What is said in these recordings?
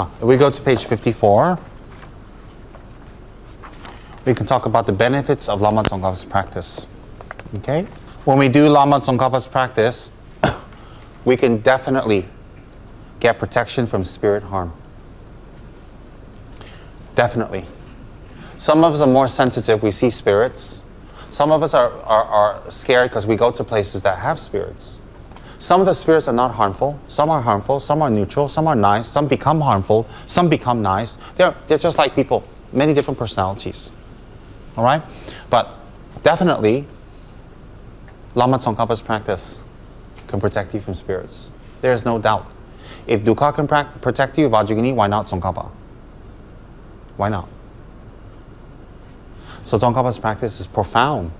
If we go to page 54, we can talk about the benefits of Lama Tsongkhapa's practice. Okay? When we do Lama Tsongkhapa's practice, we can definitely get protection from spirit harm. Definitely. Some of us are more sensitive, we see spirits. Some of us are scared because we go to places that have spirits. Some of the spirits are not harmful, some are harmful, some are neutral, some are nice, some become harmful, some become nice. They're just like people, many different personalities. All right? But definitely, Lama Tsongkhapa's practice can protect you from spirits. There is no doubt. If dukkha can protect you, Vajrayogini, why not Tsongkhapa? Why not? So Tsongkhapa's practice is profound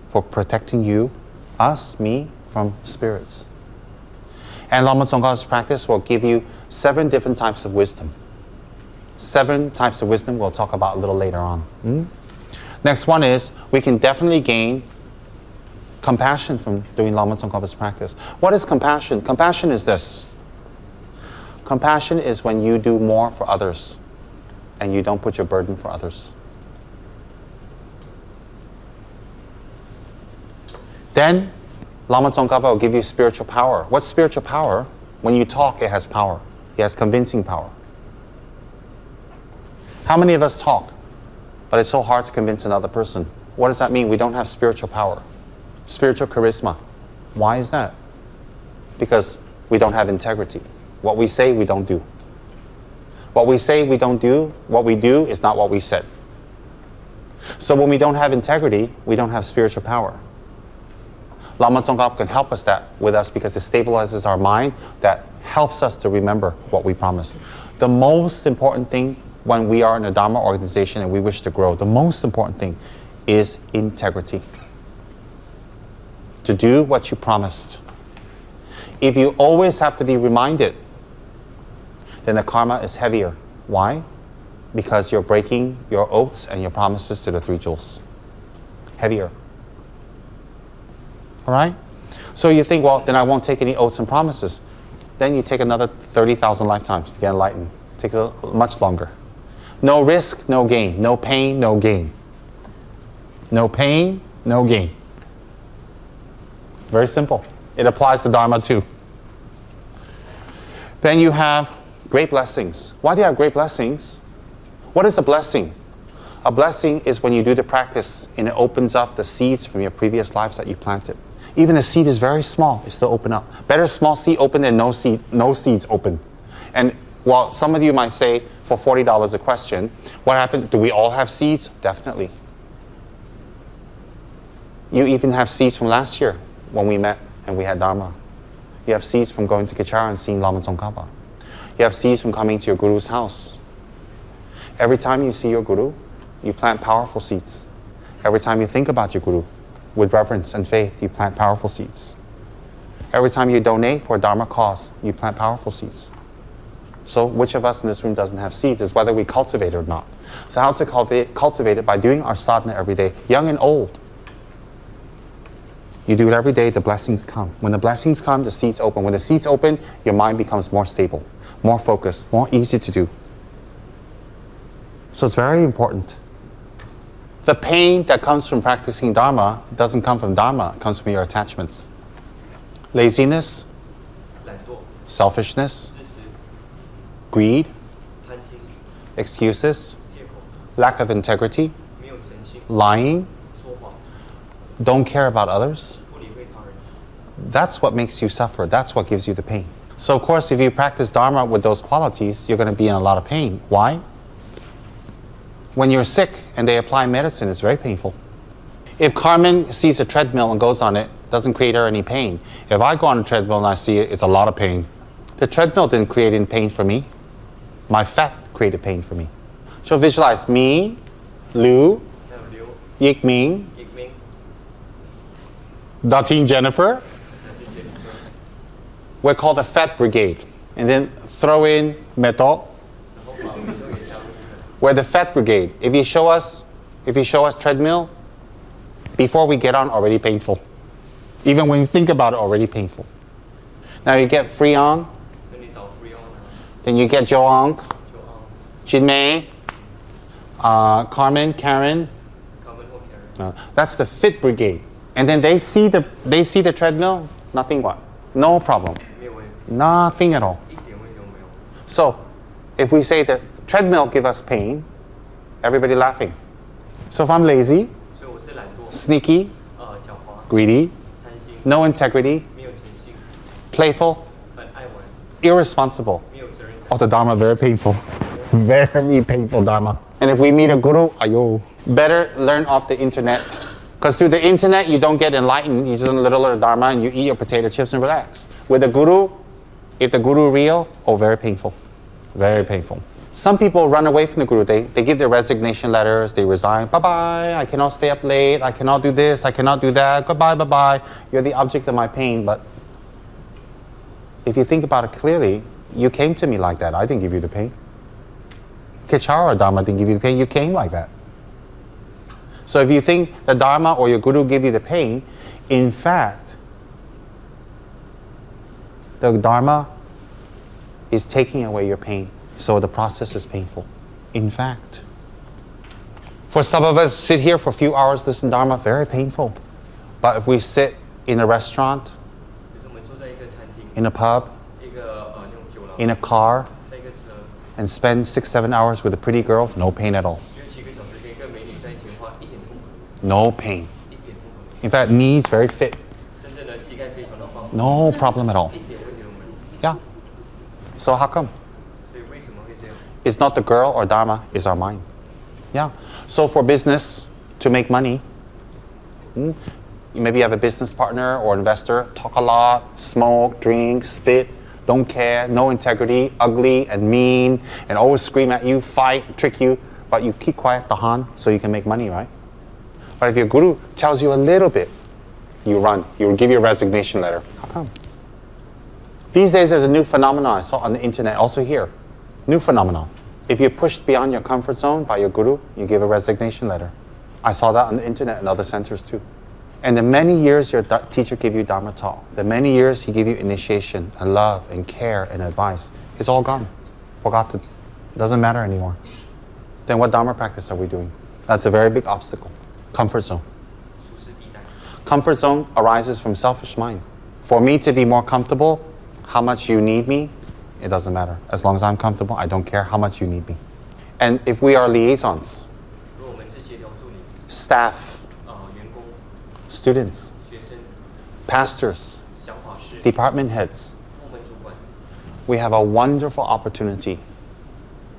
for protecting you, us, me, from spirits. And Lama Tsongkhapa's practice will give you 7 different types of wisdom. 7 types of wisdom we'll talk about a little later on. Next one is, we can definitely gain compassion from doing Lama Tsongkhapa's practice. What is compassion? Compassion is this. Compassion is when you do more for others and you don't put your burden for others. Then, Lama Tsongkhapa will give you spiritual power. What's spiritual power? When you talk, it has power. It has convincing power. How many of us talk, but it's so hard to convince another person? What does that mean? We don't have spiritual power. Spiritual charisma. Why is that? Because we don't have integrity. What we say, we don't do. What we say, we don't do. What we do is not what we said. So when we don't have integrity, we don't have spiritual power. Lama Tsongkhapa can help us with us because it stabilizes our mind, that helps us to remember what we promised. The most important thing when we are in a Dharma organization and we wish to grow, the most important thing is integrity. To do what you promised. If you always have to be reminded, then the karma is heavier. Why? Because you're breaking your oaths and your promises to the 3 jewels. Heavier. All right? So you think, well, then I won't take any oaths and promises. Then you take another 30,000 lifetimes to get enlightened. It takes much longer. No risk, no gain. No pain, no gain. No pain, no gain. Very simple. It applies to Dharma too. Then you have great blessings. Why do you have great blessings? What is a blessing? A blessing is when you do the practice and it opens up the seeds from your previous lives that you planted. Even a seed is very small, it still open up. Better small seed open than no seeds open. And while some of you might say, for $40 a question, what happened? Do we all have seeds? Definitely. You even have seeds from last year when we met and we had Dharma. You have seeds from going to Kechara and seeing Lama Tsongkhapa. You have seeds from coming to your Guru's house. Every time you see your Guru, you plant powerful seeds. Every time you think about your Guru, with reverence and faith, you plant powerful seeds. Every time you donate for a Dharma cause, you plant powerful seeds. So which of us in this room doesn't have seeds is whether we cultivate it or not. So how to cultivate it? By doing our sadhana every day, young and old. You do it every day, the blessings come. When the blessings come, the seeds open. When the seeds open, your mind becomes more stable, more focused, more easy to do. So it's very important. The pain that comes from practicing Dharma doesn't come from Dharma, it comes from your attachments. Laziness, selfishness, greed, excuses, lack of integrity, lying, don't care about others. That's what makes you suffer. That's what gives you the pain. So of course, if you practice Dharma with those qualities, you're going to be in a lot of pain. Why? When you're sick and they apply medicine, it's very painful. If Carmen sees a treadmill and goes on it, it doesn't create her any pain. If I go on a treadmill and I see it, it's a lot of pain. The treadmill didn't create any pain for me. My fat created pain for me. So visualize me, Liu, Yik Ming, Datin Jennifer. We're called the Fat Brigade. And then throw in Metok. We're the Fat Brigade. If you show us treadmill, before we get on, already painful. Even when you think about it, already painful. Now you get Freon. Then you get Joang. Jinmei, Carmen, Karen. That's the fit brigade. And then they see the treadmill, nothing what? No problem. Nothing at all. So, if we say that treadmill give us pain, everybody laughing. So if I'm lazy, sneaky, greedy, no integrity, playful, irresponsible. Oh, the Dharma, very painful. Very painful Dharma. And if we meet a guru, ayo, better learn off the internet. Because through the internet, you don't get enlightened. You just learn a little of Dharma and you eat your potato chips and relax. With the guru, if the guru real, oh, very painful. Very painful. Some people run away from the guru. They give their resignation letters. They resign. Bye-bye. I cannot stay up late. I cannot do this. I cannot do that. Goodbye, bye-bye. You're the object of my pain. But if you think about it clearly, you came to me like that. I didn't give you the pain. Kechara Dharma didn't give you the pain. You came like that. So if you think the Dharma or your guru give you the pain, in fact, the Dharma is taking away your pain. So the process is painful. In fact, for some of us, sit here for a few hours, listen to Dharma, very painful. But if we sit in a restaurant, in a pub, in a car, and spend 6-7 hours with a pretty girl, no pain at all. No pain. In fact, knees very fit. No problem at all. Yeah. So how come? It's not the girl or Dharma, it's our mind. Yeah. So for business, to make money, maybe you have a business partner or investor, talk a lot, smoke, drink, spit, don't care, no integrity, ugly and mean, and always scream at you, fight, trick you, but you keep quiet, tahan, so you can make money, right? But if your guru tells you a little bit, you run. You give your resignation letter. How come? These days there's a new phenomenon I saw on the internet, also here. New phenomenon. If you're pushed beyond your comfort zone by your guru, you give a resignation letter. I saw that on the internet and other centers too. And the many years your teacher gave you Dharma talk, the many years he gave you initiation and love and care and advice, it's all gone. Forgotten. It doesn't matter anymore. Then what Dharma practice are we doing? That's a very big obstacle. Comfort zone. Comfort zone arises from selfish mind. For me to be more comfortable, how much you need me, it doesn't matter. As long as I'm comfortable, I don't care how much you need me. And if we are liaisons, staff, students, pastors, department heads, we have a wonderful opportunity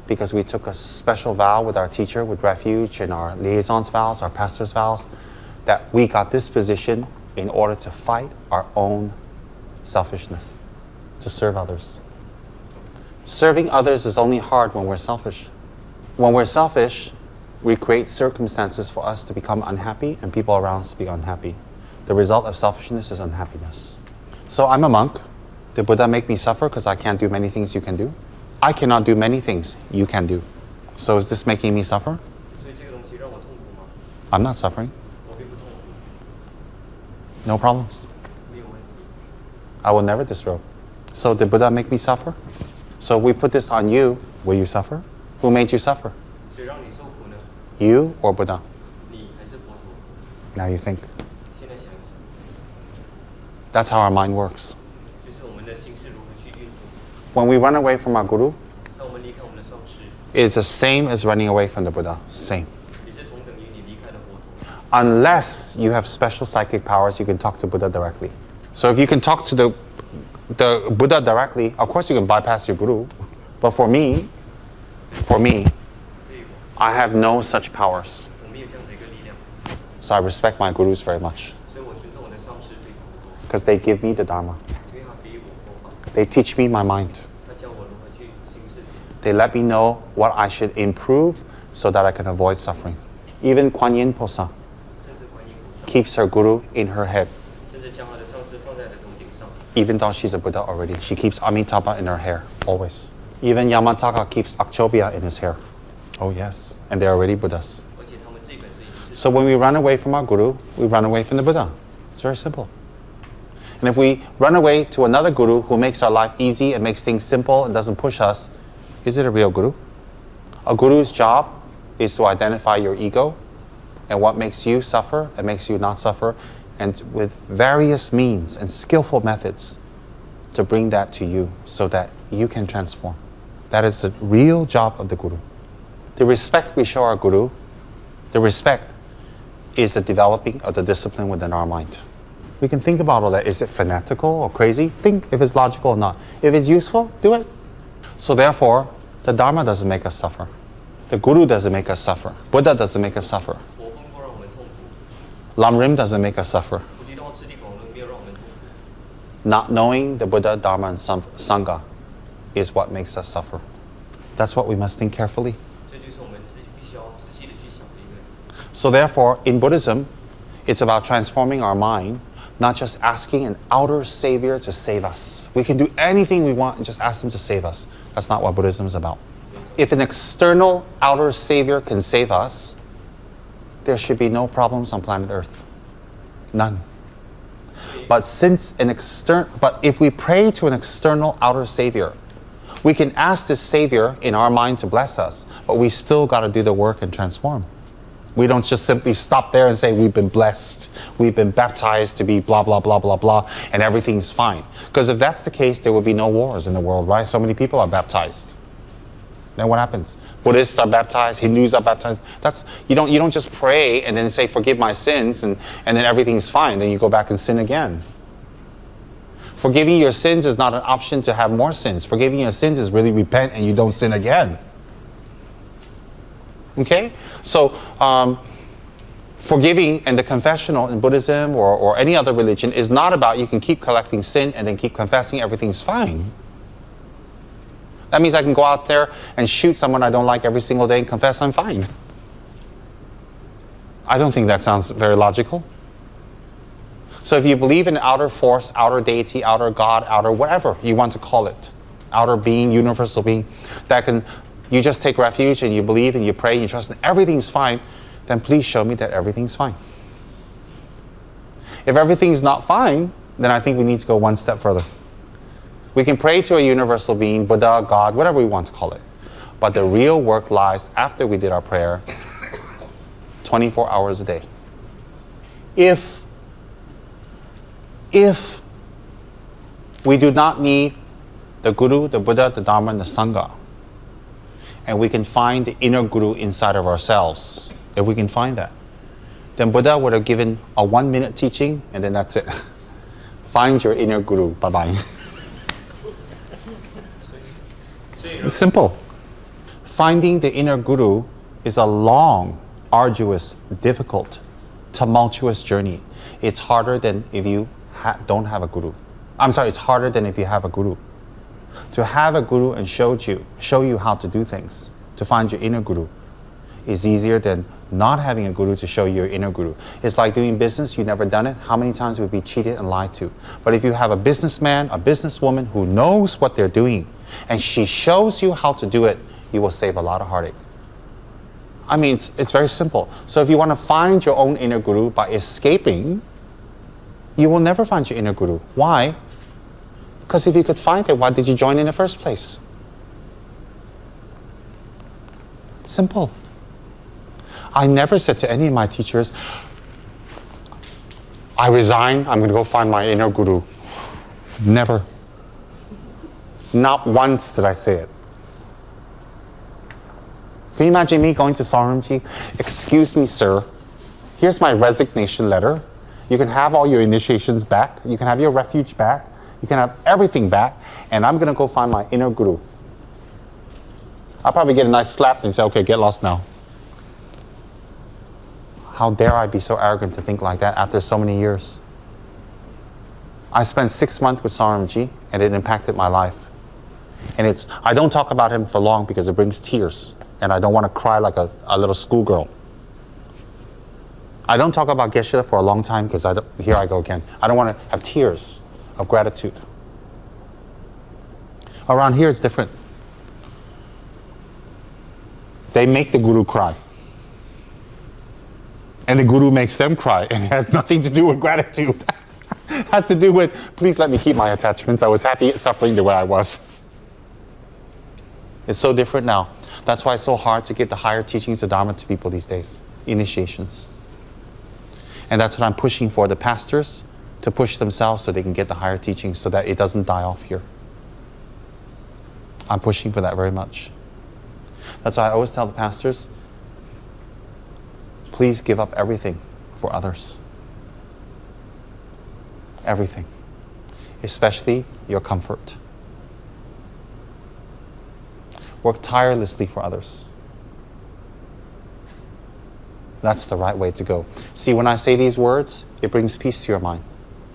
because we took a special vow with our teacher, with refuge, and our liaisons vows, our pastors' vows, that we got this position in order to fight our own selfishness, to serve others. Serving others is only hard when we're selfish. When we're selfish, we create circumstances for us to become unhappy and people around us to be unhappy. The result of selfishness is unhappiness. So I'm a monk. Did Buddha make me suffer because I can't do many things you can do? I cannot do many things you can do. So is this making me suffer? I'm not suffering. No problems. I will never disrobe. So did Buddha make me suffer? So if we put this on you, will you suffer? Who made you suffer? You or Buddha? Now you think. That's how our mind works. When we run away from our guru, it's the same as running away from the Buddha. Same. Unless you have special psychic powers, you can talk to Buddha directly. So if you can talk to the Buddha directly, of course you can bypass your guru. But for me, I have no such powers. So I respect my gurus very much. Because they give me the Dharma. They teach me my mind. They let me know what I should improve so that I can avoid suffering. Even Kuan Yin Posa keeps her guru in her head. Even though she's a Buddha already, she keeps Amitabha in her hair, always. Even Yamataka keeps Akshobhya in his hair. Oh yes, and they're already Buddhas. So when we run away from our guru, we run away from the Buddha. It's very simple. And if we run away to another guru who makes our life easy and makes things simple and doesn't push us, is it a real guru? A guru's job is to identify your ego and what makes you suffer and makes you not suffer, and with various means and skillful methods to bring that to you so that you can transform. That is the real job of the guru. The respect we show our guru, the respect is the developing of the discipline within our mind. We can think about all that. Is it fanatical or crazy? Think if it's logical or not. If it's useful, do it. So therefore, the Dharma doesn't make us suffer. The Guru doesn't make us suffer. Buddha doesn't make us suffer. Lam Rim doesn't make us suffer. Not knowing the Buddha, Dharma, and Sangha is what makes us suffer. That's what we must think carefully. So therefore, in Buddhism, it's about transforming our mind, not just asking an outer savior to save us. We can do anything we want and just ask them to save us. That's not what Buddhism is about. If an external outer savior can save us, there should be no problems on planet Earth. None. But if we pray to an external outer savior, we can ask this savior in our mind to bless us, but we still got to do the work and transform. We don't just simply stop there and say, we've been blessed, we've been baptized to be blah, blah, blah, blah, blah, and everything's fine. Because if that's the case, there would be no wars in the world, right? So many people are baptized. Then what happens? Buddhists are baptized, Hindus are baptized. You don't just pray and then say, forgive my sins, and then everything's fine. Then you go back and sin again. Forgiving your sins is not an option to have more sins. Forgiving your sins is really repent and you don't sin again. Okay? So, forgiving and the confessional in Buddhism or any other religion is not about you can keep collecting sin and then keep confessing everything's fine. That means I can go out there and shoot someone I don't like every single day and confess I'm fine. I don't think that sounds very logical. So if you believe in outer force, outer deity, outer God, outer whatever you want to call it, outer being, universal being, you just take refuge and you believe and you pray and you trust and everything's fine, then please show me that everything's fine. If everything's not fine, then I think we need to go one step further. We can pray to a universal being, Buddha, God, whatever we want to call it. But the real work lies after we did our prayer, 24 hours a day. If we do not need the Guru, the Buddha, the Dharma, and the Sangha, and we can find the inner Guru inside of ourselves, if we can find that, then Buddha would have given a 1-minute teaching and then that's it. Find your inner Guru. Bye-bye. It's simple. Finding the inner Guru is a long, arduous, difficult, tumultuous journey. It's harder than if you don't have a Guru. It's harder than if you have a Guru. To have a Guru and show you how to do things, to find your inner Guru, is easier than not having a Guru to show you your inner Guru. It's like doing business, you've never done it. How many times would be cheated and lied to? But if you have a businessman, a businesswoman who knows what they're doing, and she shows you how to do it, you will save a lot of heartache. It's very simple. So if you want to find your own inner Guru by escaping, you will never find your inner Guru. Why? Because if you could find it, why did you join in the first place? Simple. I never said to any of my teachers, I resign, I'm going to go find my inner Guru. Never. Not once did I say it. Can you imagine me going to Saramji? Excuse me, sir. Here's my resignation letter. You can have all your initiations back. You can have your refuge back. You can have everything back. And I'm going to go find my inner Guru. I'll probably get a nice slap and say, okay, get lost now. How dare I be so arrogant to think like that after so many years? I spent 6 months with Saramji and it impacted my life. And I don't talk about him for long because it brings tears. And I don't want to cry like a little schoolgirl. I don't talk about Geshe for a long time because here I go again. I don't want to have tears of gratitude. Around here it's different. They make the Guru cry. And the Guru makes them cry. And it has nothing to do with gratitude. It has to do with, please let me keep my attachments. I was happy suffering the way I was. It's so different now. That's why it's so hard to give the higher teachings of Dharma to people these days, initiations. And that's what I'm pushing for the pastors, to push themselves so they can get the higher teachings so that it doesn't die off here. I'm pushing for that very much. That's why I always tell the pastors, please give up everything for others. Everything. Especially your comfort. Work tirelessly for others. That's the right way to go. See, when I say these words, it brings peace to your mind.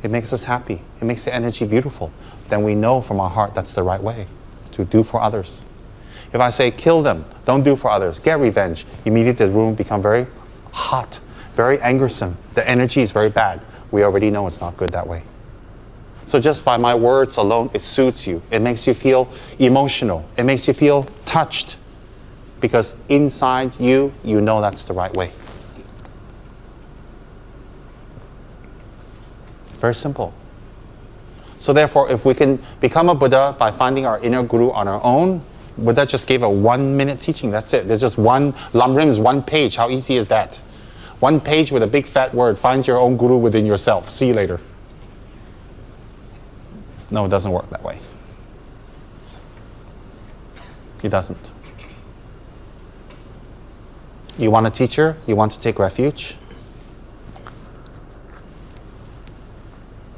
It makes us happy. It makes the energy beautiful. Then we know from our heart that's the right way to do for others. If I say, kill them, don't do for others, get revenge, immediately the room becomes very hot, very angersome. The energy is very bad. We already know it's not good that way. So just by my words alone, it suits you. It makes you feel emotional. It makes you feel touched. Because inside you, you know that's the right way. Very simple. So therefore, if we can become a Buddha by finding our inner guru on our own, Buddha just gave a 1-minute teaching, that's it. There's just one, Lam Rim is 1 page. How easy is that? 1 page with a big fat word, find your own guru within yourself. See you later. No, it doesn't work that way. It doesn't. You want a teacher? You want to take refuge?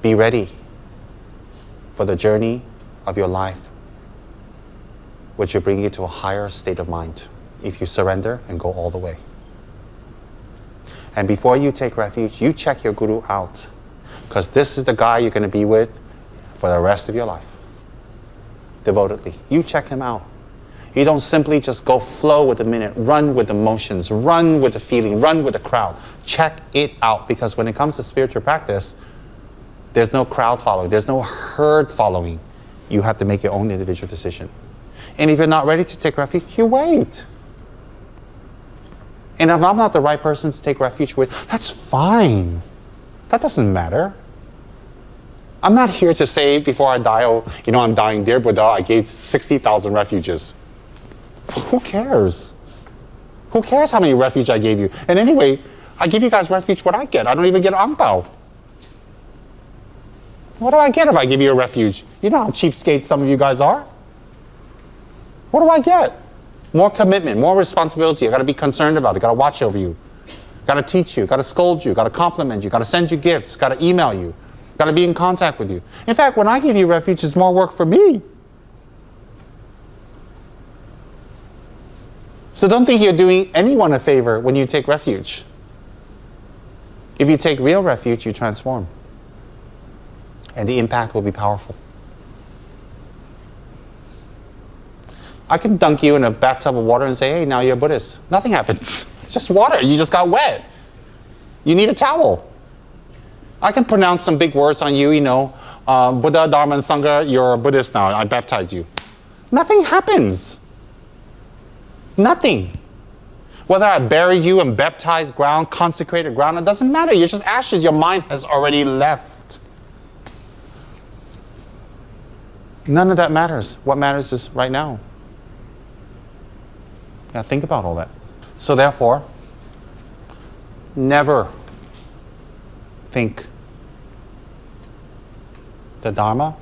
Be ready for the journey of your life, which will bring you to a higher state of mind if you surrender and go all the way. And before you take refuge, you check your guru out, because this is the guy you're going to be with for the rest of your life, devotedly. You check him out. You don't simply just go flow with the minute, run with the motions, run with the feeling, run with the crowd. Check it out, because when it comes to spiritual practice, there's no crowd following, there's no herd following. You have to make your own individual decision. And if you're not ready to take refuge, you wait. And if I'm not the right person to take refuge with, that's fine. That doesn't matter. I'm not here to say before I die, oh, you know, I'm dying, dear Buddha, I gave 60,000 refuges. Who cares? Who cares how many refuge I gave you? And anyway, I give you guys refuge, what I get? I don't even get ang pao. What do I get if I give you a refuge? You know how cheapskates some of you guys are. What do I get? More commitment, more responsibility. I got to be concerned about it. Got to watch over you. Got to teach you. Got to scold you. Got to compliment you. Got to send you gifts. Got to email you. Got to be in contact with you. In fact, when I give you refuge, it's more work for me. So don't think you're doing anyone a favor when you take refuge. If you take real refuge, you transform. And the impact will be powerful. I can dunk you in a bathtub of water and say, hey, now you're a Buddhist. Nothing happens. It's just water. You just got wet. You need a towel. I can pronounce some big words on you, you know, Buddha, Dharma, and Sangha, you're a Buddhist now. I baptize you. Nothing happens. Nothing. Whether I bury you in baptized ground, consecrated ground, it doesn't matter. You're just ashes. Your mind has already left. None of that matters. What matters is right now. Yeah, think about all that. So therefore, never think the Dharma,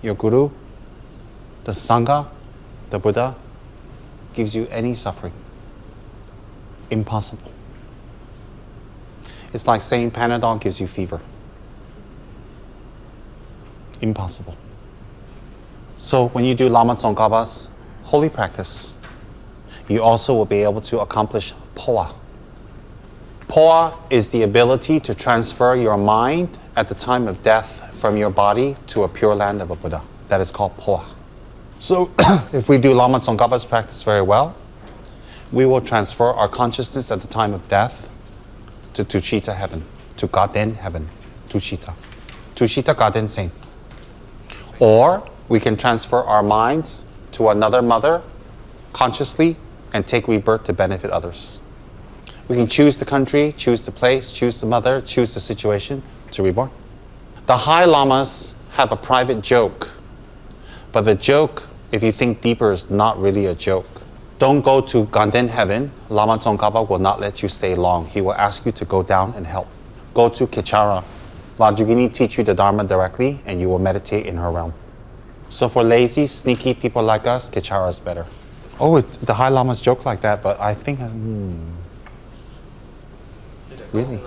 your Guru, the Sangha, the Buddha, gives you any suffering. Impossible. It's like saying Panadol gives you fever. Impossible. So when you do Lama Tsongkhapa's holy practice, you also will be able to accomplish Poa. Poa is the ability to transfer your mind at the time of death from your body to a pure land of a Buddha. That is called Poa. So if we do Lama Tsongkhapa's practice very well, we will transfer our consciousness at the time of death to Tushita heaven, to Gaden heaven, Tushita. Tushita Gaden same. Or we can transfer our minds to another mother consciously and take rebirth to benefit others. We can choose the country, choose the place, choose the mother, choose the situation to reborn. The high lamas have a private joke, but the joke, if you think deeper, is not really a joke. Don't go to Ganden heaven. Lama Tsongkhapa will not let you stay long. He will ask you to go down and help. Go to Kechara. Vajrayogini teach you the Dharma directly and you will meditate in her realm. So for lazy, sneaky people like us, Kechara is better. Oh, the High Lamas joke like that, but I think... Really?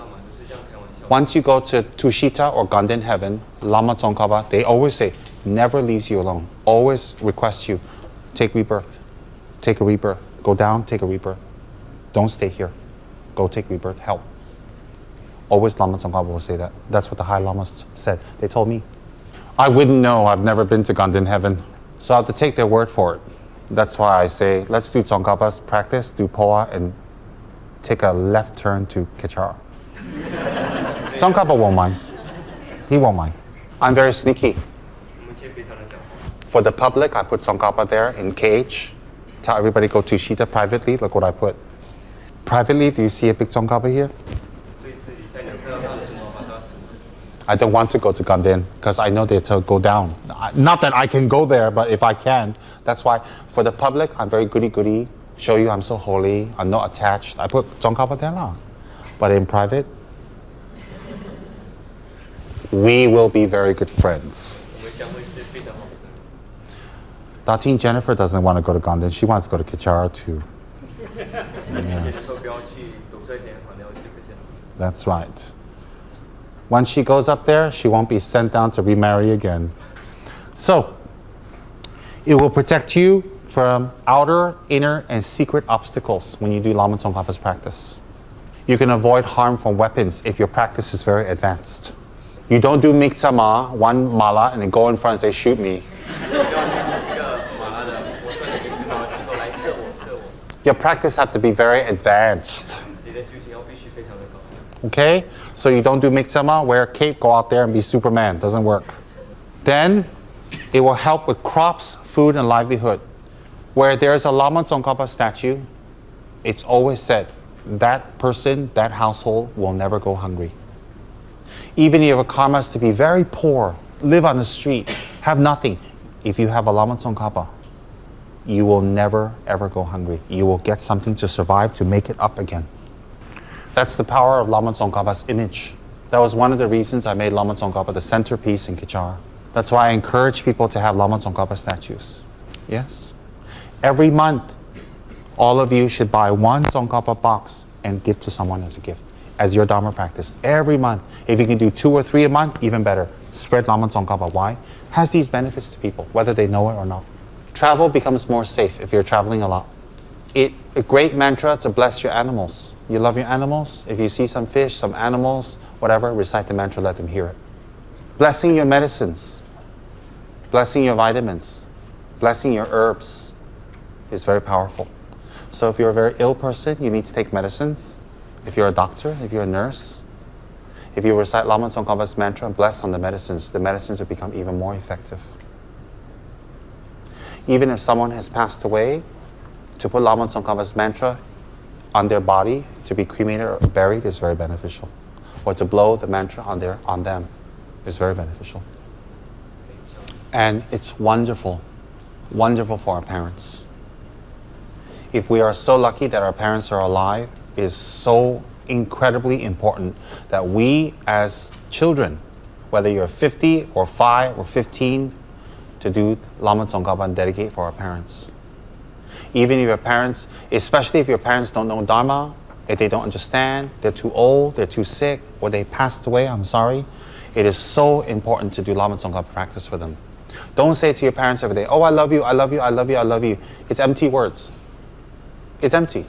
Once you go to Tushita or Ganden heaven, Lama Tsongkhapa, they always say, never leaves you alone. Always requests you, take rebirth. Take a rebirth. Go down, take a rebirth. Don't stay here. Go take rebirth. Help. Always Lama Tsongkhapa will say that. That's what the High Lamas said. They told me. I wouldn't know. I've never been to Ganden heaven. So I have to take their word for it. That's why I say, let's do Tsongkhapa's practice, do Poa, and take a left turn to Kechara. Tsongkhapa won't mind. He won't mind. I'm very sneaky. For the public, I put Tsongkhapa there in KH. Tell everybody go to Shita privately. Look what I put. Privately, do you see a big Tsongkhapa here? I don't want to go to Ganden because I know they tell go down. Not that I can go there, but if I can, that's why for the public, I'm very goody-goody. Show you I'm so holy. I'm not attached. I put Tsongkhapa there now. But in private, we will be very good friends. Datin Jennifer doesn't want to go to Ganden. She wants to go to Kechara too. Yes. That's right. When she goes up there, she won't be sent down to remarry again. So, it will protect you from outer, inner, and secret obstacles when you do Lama Tsongkhapa's practice. You can avoid harm from weapons if your practice is very advanced. You don't do miksama, one mala, and then go in front and say, shoot me. Your practice has to be very advanced. Okay? So you don't do miksama, wear a cape, go out there and be Superman. Doesn't work. Then, it will help with crops, food, and livelihood. Where there's a Lama Tsongkhapa statue, it's always said, that person, that household will never go hungry. Even if your karma is to be very poor, live on the street, have nothing, if you have a Lama Tsongkhapa, you will never ever go hungry. You will get something to survive, to make it up again. That's the power of Lama Tsongkhapa's image. That was one of the reasons I made Lama Tsongkhapa the centerpiece in Kechara. That's why I encourage people to have Lama Tsongkhapa statues. Yes? Every month, all of you should buy one Tsongkhapa box and give to someone as a gift, as your Dharma practice. Every month. If you can do 2 or 3 a month, even better. Spread Lama Tsongkhapa. Why? Has these benefits to people, whether they know it or not. Travel becomes more safe if you're traveling a lot. A great mantra to bless your animals. You love your animals? If you see some fish, some animals, whatever, recite the mantra, let them hear it. Blessing your medicines. Blessing your vitamins. Blessing your herbs is very powerful. So if you're a very ill person, you need to take medicines. If you're a doctor, if you're a nurse, if you recite Lama Tsongkhapa's mantra and bless on the medicines will become even more effective. Even if someone has passed away, to put Lama Tsongkhapa's mantra on their body, to be cremated or buried is very beneficial. Or to blow the mantra on them is very beneficial. And it's wonderful, wonderful for our parents. If we are so lucky that our parents are alive, it is so incredibly important that we as children, whether you're 50 or 5 or 15, to do Lama Tsongkhapa and dedicate for our parents. Even if your parents, especially if your parents don't know Dharma, if they don't understand, they're too old, they're too sick, or they passed away, I'm sorry, it is so important to do Lama Tsongkhapa practice for them. Don't say to your parents every day, oh, I love you, I love you, I love you, I love you. It's empty words. It's empty.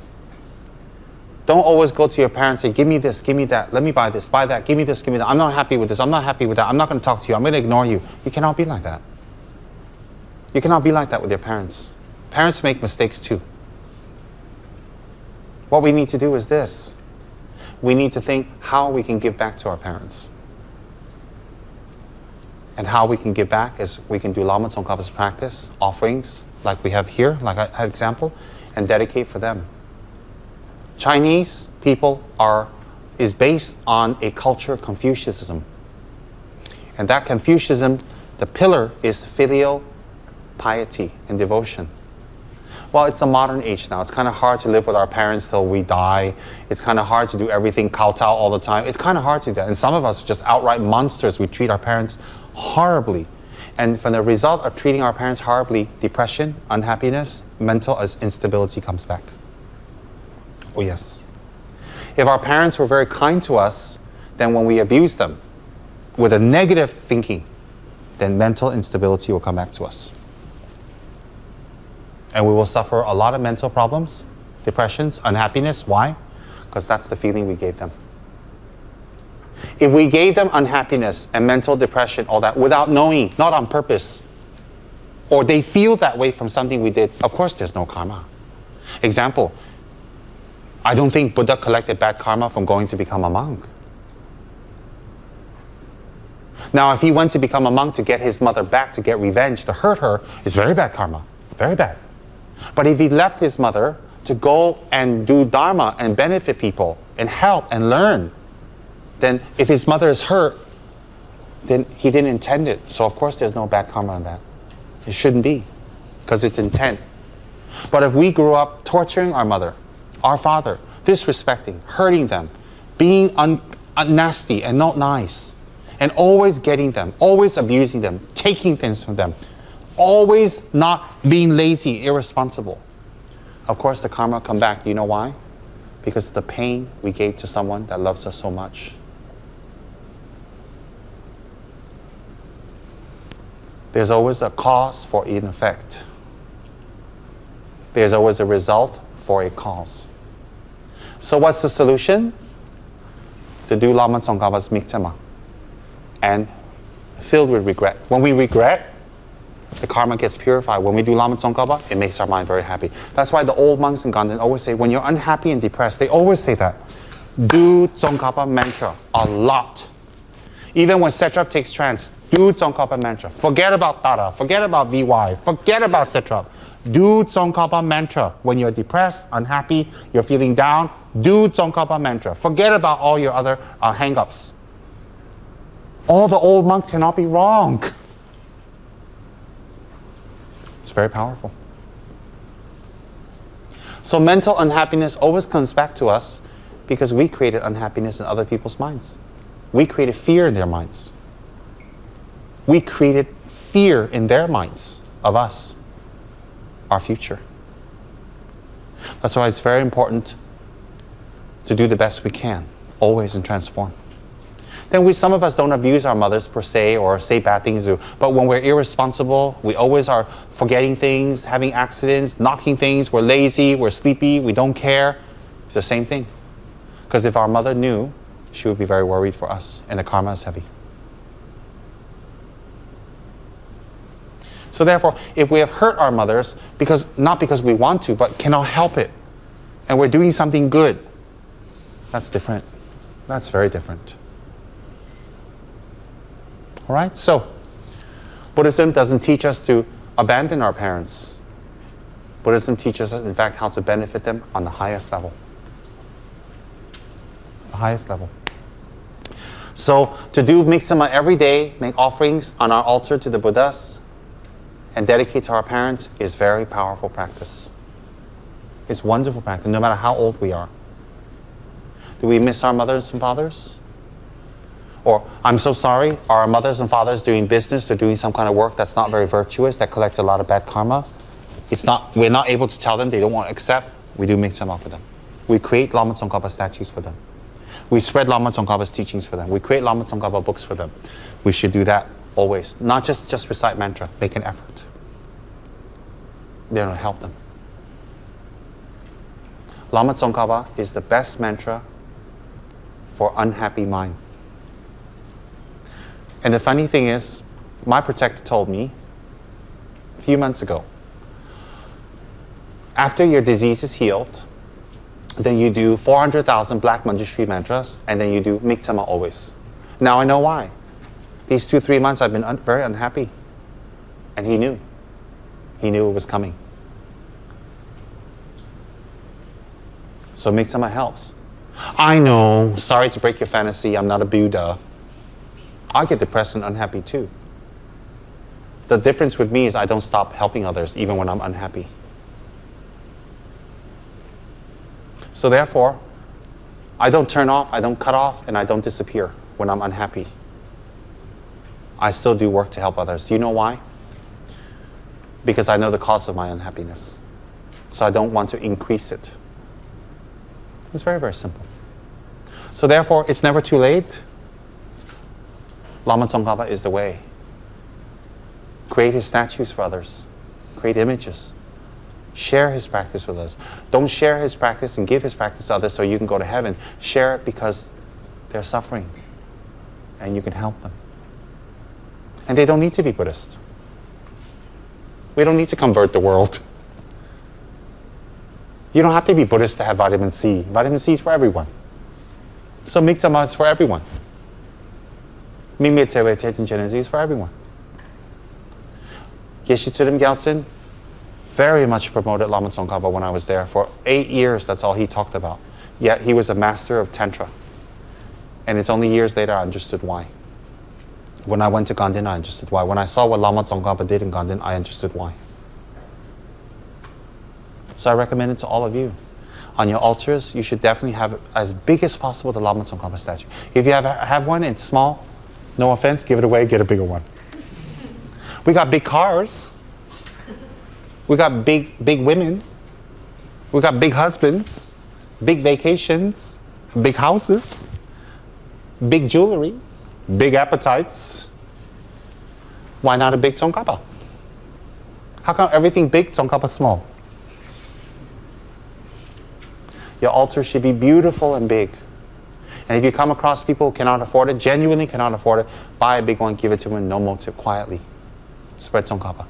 Don't always go to your parents and say, give me this, give me that, let me buy this, buy that, give me this, give me that. I'm not happy with this, I'm not happy with that, I'm not going to talk to you, I'm going to ignore you. You cannot be like that. You cannot be like that with your parents. Parents make mistakes too. What we need to do is this. We need to think how we can give back to our parents. And how we can give back is we can do Lama Tsongkhapa's practice, offerings, like we have here, like I had example, and dedicate for them. Chinese people is based on a culture of Confucianism. And that Confucianism, the pillar is filial piety and devotion. Well, it's a modern age now. It's kind of hard to live with our parents till we die. It's kind of hard to do everything kowtow all the time. It's kind of hard to do that. And some of us are just outright monsters. We treat our parents horribly. And from the result of treating our parents horribly, depression, unhappiness, mental instability comes back. Oh yes. If our parents were very kind to us, then when we abuse them with a negative thinking, then mental instability will come back to us. And we will suffer a lot of mental problems, depressions, unhappiness. Why? Because that's the feeling we gave them. If we gave them unhappiness and mental depression, all that, without knowing, not on purpose, or they feel that way from something we did, of course there's no karma. Example, I don't think Buddha collected bad karma from going to become a monk. Now, if he went to become a monk to get his mother back, to get revenge, to hurt her, it's very bad karma, very bad. But if he left his mother to go and do Dharma and benefit people and help and learn, then if his mother is hurt, then he didn't intend it. So of course there's no bad karma on that. It shouldn't be, because it's intent. But if we grew up torturing our mother, our father, disrespecting, hurting them, being nasty and not nice, and always getting them, always abusing them, taking things from them, always not being lazy, irresponsible, of course the karma will come back. Do you know why? Because of the pain we gave to someone that loves us so much. There's always a cause for an effect. There's always a result for a cause. So what's the solution? To do Lama Tsongkhapa's Miktsema and filled with regret. When we regret, the karma gets purified. When we do Lama Tsongkhapa, it makes our mind very happy. That's why the old monks in Ganden always say, when you're unhappy and depressed, they always say that. Do Tsongkhapa mantra a lot. Even when Setrap takes trance, do Tsongkhapa mantra. Forget about Tara, forget about VY, forget about Setrap. Do Tsongkhapa mantra. When you're depressed, unhappy, you're feeling down, do Tsongkhapa mantra. Forget about all your other hang-ups. All the old monks cannot be wrong. It's very powerful. So mental unhappiness always comes back to us because we created unhappiness in other people's minds. We created fear in their minds. We created fear in their minds of us, our future. That's why it's very important to do the best we can, always, and transform. Then some of us don't abuse our mothers per se or say bad things, but when we're irresponsible, we always are forgetting things, having accidents, knocking things, we're lazy, we're sleepy, we don't care. It's the same thing. Because if our mother knew, she would be very worried for us, and the karma is heavy. So therefore, if we have hurt our mothers, not because we want to, but cannot help it, and we're doing something good, that's different. That's very different. All right? So, Buddhism doesn't teach us to abandon our parents. Buddhism teaches us, in fact, how to benefit them on the highest level. The highest level. So, to do Miktsema every day, make offerings on our altar to the Buddhas, and dedicate to our parents is very powerful practice. It's wonderful practice, no matter how old we are. Do we miss our mothers and fathers? Or, I'm so sorry, are our mothers and fathers doing business or doing some kind of work that's not very virtuous, that collects a lot of bad karma? We're not able to tell them, they don't want to accept. We do Miktsema for them. We create Lama Tsongkhapa statues for them. We spread Lama Tsongkhapa's teachings for them. We create Lama Tsongkhapa books for them. We should do that always. Not just recite mantra, make an effort. They're going to help them. Lama Tsongkhapa is the best mantra for unhappy mind. And the funny thing is, my protector told me a few months ago, after your disease is healed, then you do 400,000 black manjushri mantras, and then you do Miktsema always. Now I know why. These 2-3 months I've been very unhappy. And he knew. He knew it was coming. So Miktsema helps. I know, sorry to break your fantasy, I'm not a Buddha. I get depressed and unhappy too. The difference with me is I don't stop helping others even when I'm unhappy. So therefore, I don't turn off, I don't cut off, and I don't disappear when I'm unhappy. I still do work to help others. Do you know why? Because I know the cause of my unhappiness. So I don't want to increase it. It's very, very simple. So therefore, it's never too late. Lama Tsongkhapa is the way. Create his statues for others. Create images. Share his practice with us. Don't share his practice and give his practice to others so you can go to heaven. Share it because they're suffering and you can help them. And they don't need to be Buddhist. We don't need to convert the world. You don't have to be Buddhist to have vitamin C. Vitamin C is for everyone. So Miksama is for everyone. Mimete Tetin is for everyone. Geshe Tsurim Gyaltsen very much promoted Lama Tsongkhapa when I was there. For 8 years, that's all he talked about. Yet he was a master of Tantra. And it's only years later I understood why. When I went to Gandhin, I understood why. When I saw what Lama Tsongkhapa did in Gandhin, I understood why. So I recommend it to all of you. On your altars, you should definitely have as big as possible the Lama Tsongkhapa statue. If you have one, it's small. No offense, give it away, get a bigger one. We got big cars. We got big women. We got big husbands, big vacations, big houses, big jewelry, big appetites. Why not a big Tsongkhapa? How come everything big, Tsongkhapa small? Your altar should be beautiful and big. And if you come across people who cannot afford it, genuinely cannot afford it, buy a big one, give it to them, no motive, quietly. Spread Tsongkhapa.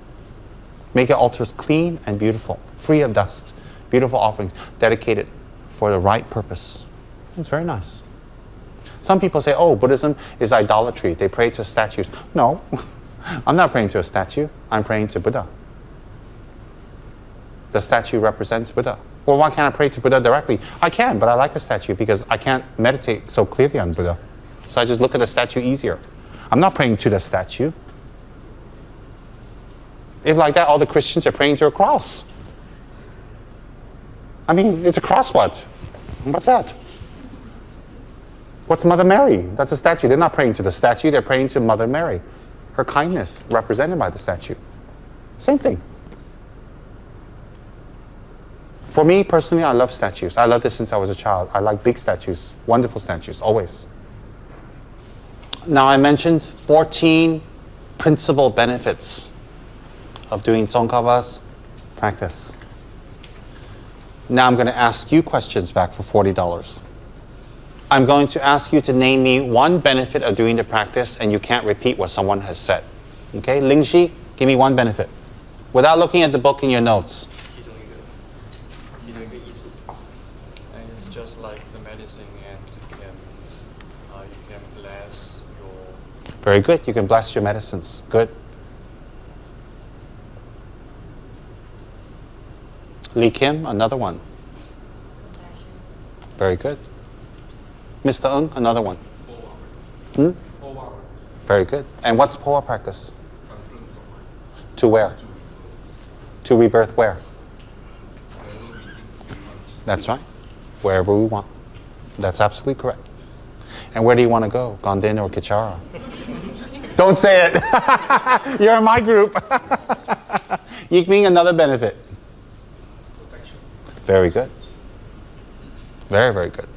Make your altars clean and beautiful, free of dust. Beautiful offerings, dedicated for the right purpose. It's very nice. Some people say, oh, Buddhism is idolatry. They pray to statues. No, I'm not praying to a statue. I'm praying to Buddha. The statue represents Buddha. Well, why can't I pray to Buddha directly? I can, but I like a statue because I can't meditate so clearly on Buddha. So I just look at the statue easier. I'm not praying to the statue. If like that, all the Christians are praying to a cross. I mean, it's a cross what? What's that? What's Mother Mary? That's a statue. They're not praying to the statue, they're praying to Mother Mary. Her kindness represented by the statue. Same thing. For me, personally, I love statues. I love this since I was a child. I like big statues, wonderful statues, always. Now, I mentioned 14 principal benefits of doing Tsongkhapa's practice. Now I'm going to ask you questions back for $40. I'm going to ask you to name me one benefit of doing the practice, and you can't repeat what someone has said. Okay? Yin Xi, give me one benefit. Without looking at the book in your notes. And it's just like the medicine, and you can bless your... Very good. You can bless your medicines. Good. Lee Kim, another one. Compassion. Very good. Mr. Ng, another one. Very good. And what's Poa practice? To where? To rebirth where? That's right. Wherever we want. That's absolutely correct. And where do you want to go? Gandhin or Kechara? Don't say it. You're in my group. You mean another benefit. Very good. Very, very good.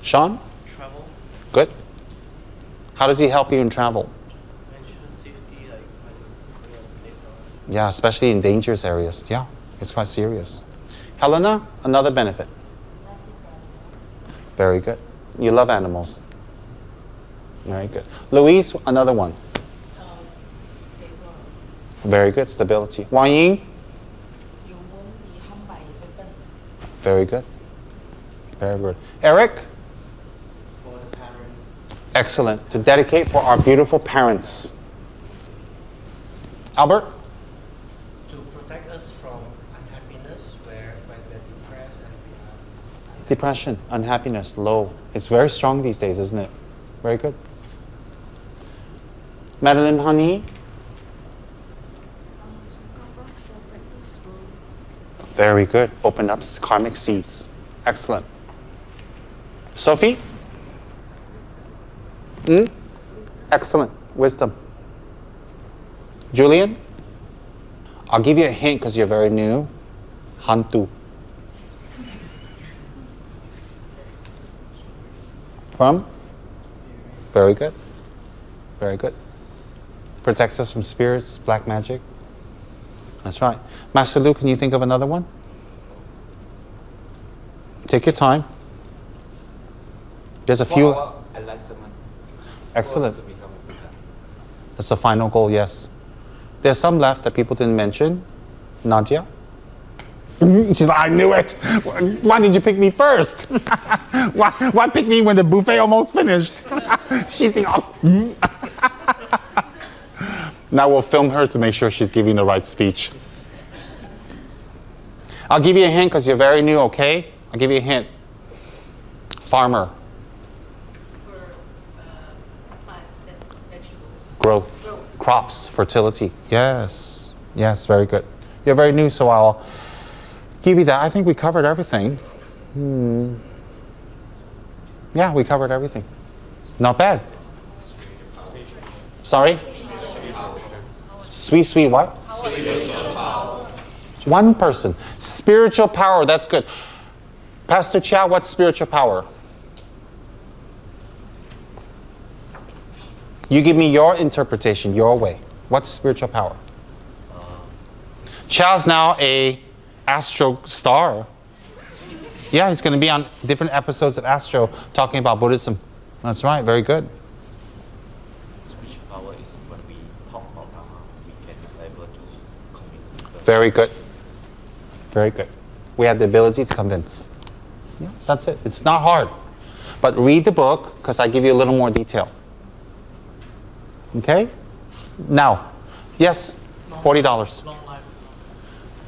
Sean? Travel. Good. How does he help you in travel? Ensure safety, like Yeah, especially in dangerous areas. Yeah, it's quite serious. Helena, another benefit. Very good. You love animals. Very good. Louise, another one. Stable. Very good. Stability. Wang Ying? You won't be harmed by weapons. Very good. Very good. Eric? for the parents. Excellent. To dedicate for our beautiful parents. Albert? To protect us from unhappiness when we're depressed and we are Depression, unhappiness, low. It's very strong these days, isn't it? Very good. Madeline Honey? Very good. Open up karmic seeds. Excellent. Sophie? Hmm? Excellent. Wisdom. Julian? I'll give you a hint because you're very new. Hantu. From? Very good. Very good. Protects us from spirits, black magic. That's right. Master Lu, can you think of another one? Take your time. There's a few. Enlightenment. Excellent. To become a Buddha. That's the final goal, yes. There's some left that people didn't mention. Nadia? She's like, I knew it. Why did you pick me first? why pick me when the buffet almost finished? She's the. Now we'll film her to make sure she's giving the right speech. I'll give you a hint because you're very new, okay? I'll give you a hint. Farmer. For plants and vegetables. Growth. Crops. Fertility. Yes. Yes, very good. You're very new, so I'll give you that. I think we covered everything. Yeah, we covered everything. Not bad. Sorry? Sweet what? One person. Spiritual power, that's good. Pastor Chia, what's spiritual power? You give me your interpretation, your way. What's spiritual power? Chia's now a Astro star. Yeah, he's going to be on different episodes of Astro talking about Buddhism. That's right, very good. Spiritual power is when we talk about Dharma, we can be able to convince people. Very good. Very good. We have the ability to convince. Yeah, that's it. It's not hard. But read the book because I give you a little more detail. Okay? Now, yes, $40. Long life.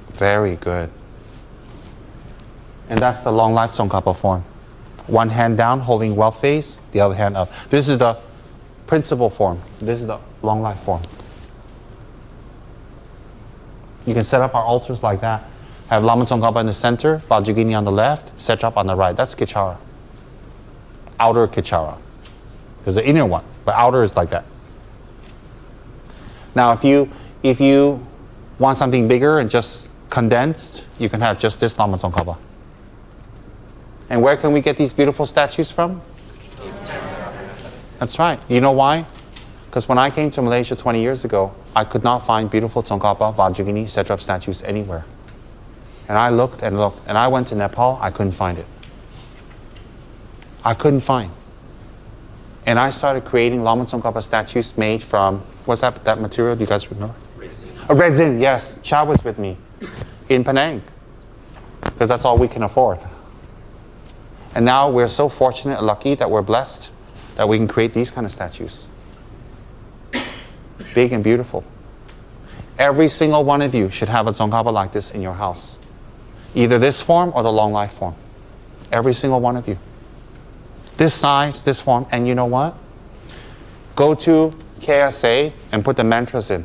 Very good. And that's the long life Tsongkhapa form. One hand down, holding wealth vase, the other hand up. This is the principal form. This is the long life form. You can set up our altars like that. Have Lama Tsongkhapa in the center, Vajrayogini on the left, Satrap on the right. That's Kechara. Outer Kechara. There's the inner one, but outer is like that. Now, if you want something bigger and just condensed, you can have just this Lama Tsongkhapa. And where can we get these beautiful statues from? That's right. You know why? Because when I came to Malaysia 20 years ago, I could not find beautiful Tsongkhapa, Vajrayogini, Satrap statues anywhere. And I looked and looked, and I went to Nepal, I couldn't find it. I couldn't find. And I started creating Lama Tsongkhapa statues made from, what's that material? Do you guys know? Resin. A resin, yes. Cha was with me in Penang. Because that's all we can afford. And now we're so fortunate and lucky that we're blessed that we can create these kind of statues. Big and beautiful. Every single one of you should have a Tsongkhapa like this in your house. Either this form or the long life form. Every single one of you. This size, this form, and you know what? Go to KSA and put the mantras in.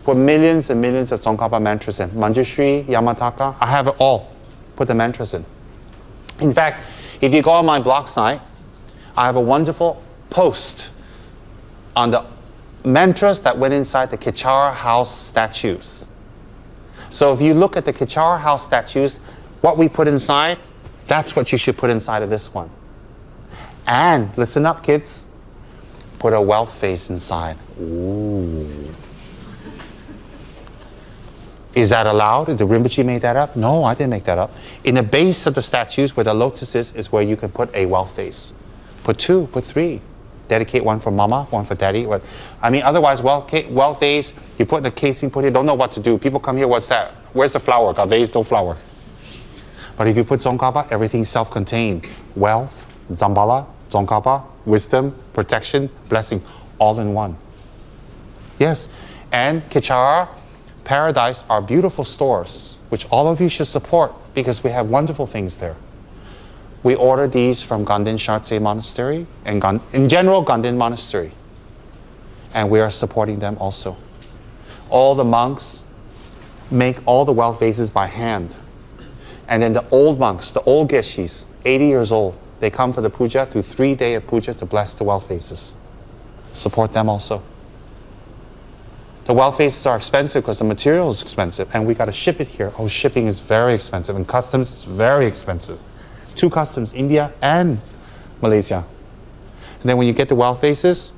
Put millions and millions of Tsongkhapa mantras in. Manjushri, Yamataka, I have it all. Put the mantras in. In fact, if you go on my blog site, I have a wonderful post on the mantras that went inside the Kechara house statues. So if you look at the Kechara house statues, what we put inside, that's what you should put inside of this one. And, listen up kids, put a wealth vase inside. Ooh. Is that allowed? Did the Rinpoche made that up? No, I didn't make that up. In the base of the statues where the lotus is where you can put a wealth vase. Put 2, put 3. Dedicate one for mama, one for daddy. I mean, otherwise, wealth vase, you put in a casing, put it, don't know what to do. People come here, what's that? Where's the flower? Got vase, no flower. But if you put Tsongkhapa, everything's self-contained. Wealth, Zambala, Tsongkhapa, wisdom, protection, blessing, all in one. Yes, and Kechara, Paradise are beautiful stores, which all of you should support because we have wonderful things there. We order these from Ganden Shartse Monastery and in general Ganden Monastery. And we are supporting them also. All the monks make all the wealth vases by hand. And then the old monks, the old Geshis, 80 years old, They come for the puja, do 3 days of puja to bless the wealth vases. Support them also. The wealth vases are expensive because the material is expensive and we got to ship it here. Oh, shipping is very expensive and customs is very expensive. 2 customs, India and Malaysia. And then when you get the wealth vases,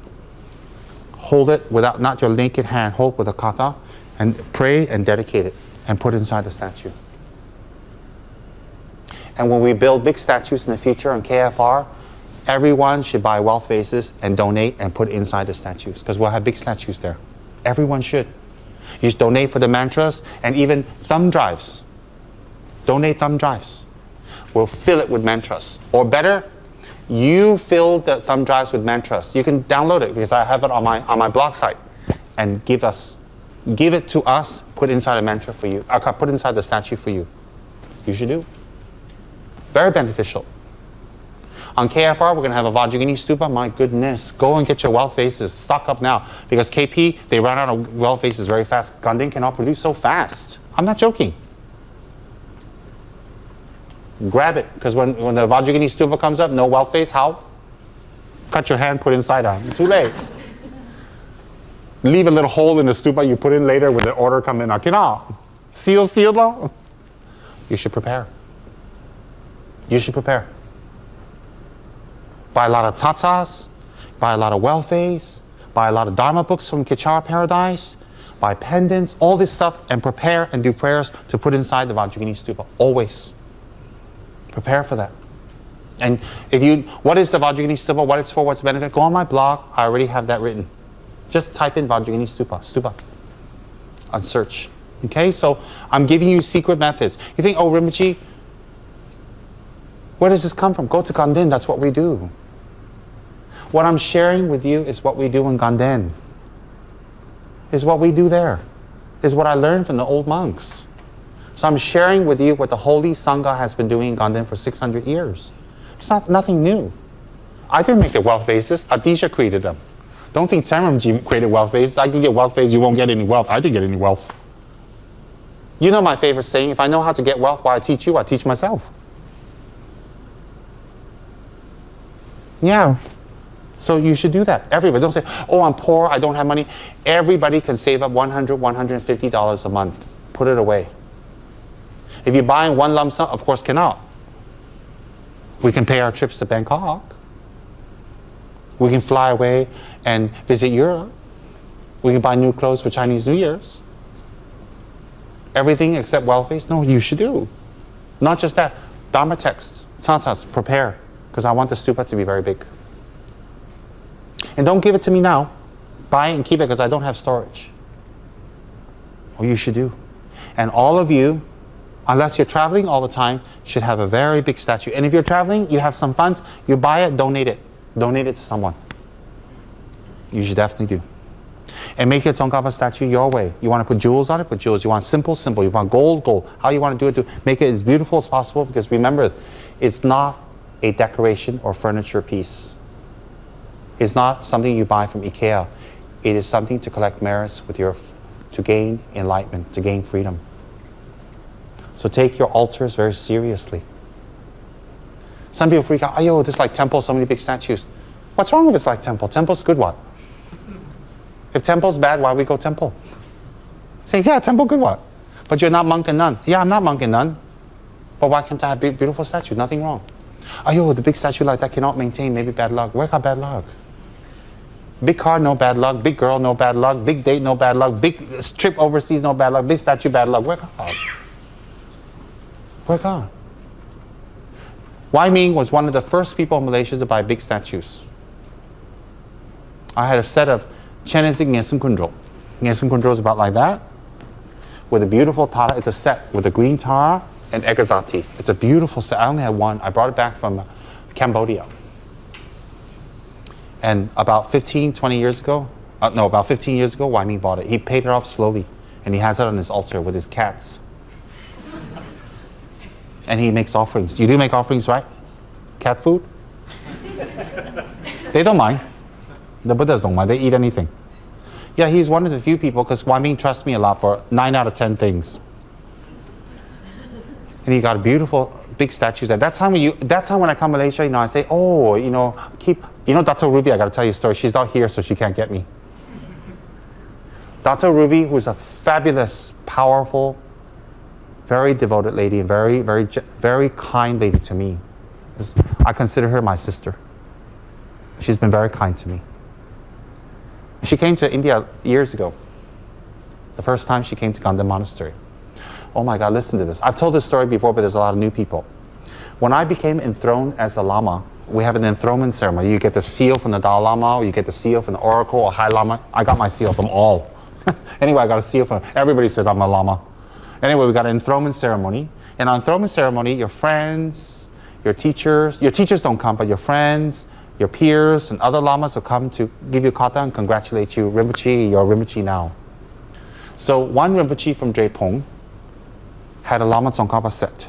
hold it without, not your naked hand, hold with a katha and pray and dedicate it and put it inside the statue. And when we build big statues in the future on KFR, everyone should buy wealth vases and donate and put inside the statues because we'll have big statues there. Everyone should. You should donate for the mantras and even thumb drives. Donate thumb drives. We'll fill it with mantras. Or better, you fill the thumb drives with mantras. You can download it because I have it on my blog site and give it to us, put inside a mantra for you. Put inside the statue for you. You should do. Very beneficial. On KFR, we're going to have a Vajrayogini stupa. My goodness, go and get your wealth vases. Stock up now. Because KP, they run out of wealth vases very fast. Ganden cannot produce so fast. I'm not joking. Grab it. Because when the Vajrayogini stupa comes up, no wealth vase, how? Cut your hand, put inside out. Too late. Leave a little hole in the stupa you put in later when the order come in. Cannot. Sealed. You should prepare. You should prepare. Buy a lot of tatas, buy a lot of wealth vase, buy a lot of Dharma books from Kechara Paradise, buy pendants, all this stuff, and prepare and do prayers to put inside the Vajrayogini stupa. Always. Prepare for that. And what is the Vajrayogini stupa, what it's for, what's the benefit, go on my blog. I already have that written. Just type in Vajrayogini stupa, on search. Okay, so I'm giving you secret methods. You think, oh, Rinpoche, where does this come from? Go to Ganden, that's what we do. What I'm sharing with you is what we do in Ganden. Is what we do there. Is what I learned from the old monks. So I'm sharing with you what the Holy Sangha has been doing in Ganden for 600 years. It's nothing new. I didn't make the wealth vases. Adisha created them. Don't think Samramji created wealth vases. I can get wealth vases, you won't get any wealth. I didn't get any wealth. You know my favorite saying, if I know how to get wealth, why I teach you? I teach myself. Yeah. So you should do that. Everybody. Don't say, oh, I'm poor, I don't have money. Everybody can save up $100, $150 a month. Put it away. If you're buying one lump sum, of course cannot. We can pay our trips to Bangkok. We can fly away and visit Europe. We can buy new clothes for Chinese New Year's. Everything except wealth vase? No, you should do. Not just that. Dharma texts, tsatsas, prepare. Because I want the stupa to be very big. And don't give it to me now. Buy it and keep it because I don't have storage. Oh, you should do. And all of you, unless you're traveling all the time, should have a very big statue. And if you're traveling, you have some funds, you buy it, donate it. Donate it to someone. You should definitely do. And make your Tsongkhapa statue your way. You want to put jewels on it, put jewels. You want simple. You want gold. How you want to do it, make it as beautiful as possible. Because remember, it's not a decoration or furniture piece. It's not something you buy from IKEA. It is something to collect merits to gain enlightenment, to gain freedom. So take your altars very seriously. Some people freak out, oh, this is like temple, so many big statues. What's wrong with this like temple? Temple's good what? If temple's bad, why we go temple? Say, yeah, temple good what? But you're not monk and nun. Yeah, I'm not monk and nun. But why can't I have beautiful statue? Nothing wrong. Oh, the big statue like that cannot maintain, maybe bad luck. Where got bad luck? Big car, no bad luck. Big girl, no bad luck. Big date, no bad luck. Big trip overseas, no bad luck. Big statue, bad luck. Where got? Where got? Wai Ming was one of the first people in Malaysia to buy big statues. I had a set of Chenezig Nyesun Kundro. Nyesun Kundro is about like that. With a beautiful tara. It's a set with a green tara and egazati. It's a beautiful set. I only had one. I brought it back from Cambodia. And about 15 years ago, Wai Ming bought it. He paid it off slowly. And he has it on his altar with his cats. And he makes offerings. You do make offerings, right? Cat food? They don't mind. The Buddhas don't mind. They eat anything. Yeah, he's one of the few people, because Wai Ming trusts me a lot for 9 out of 10 things. And he got a beautiful big statues there. That's time when I come to Malaysia, I say, oh, Dr. Ruby, I got to tell you a story. She's not here, so she can't get me. Dr. Ruby, who's a fabulous, powerful, very devoted lady, and very, very, very kind lady to me. I consider her my sister. She's been very kind to me. She came to India years ago. The first time she came to Ganden Monastery. Oh my God, listen to this. I've told this story before, but there's a lot of new people. When I became enthroned as a Lama, we have an enthronement ceremony. You get the seal from the Dalai Lama, or you get the seal from the Oracle or High Lama. I got my seal from all. Anyway, I got a seal from everybody said I'm a Lama. Anyway, we got an enthronement ceremony. And on enthronement ceremony, your friends, your teachers don't come, but your friends, your peers, and other Lamas will come to give you kata and congratulate you. Rinpoche, you're Rinpoche now. So one Rinpoche from Drepung had a Lama Tsongkhapa set.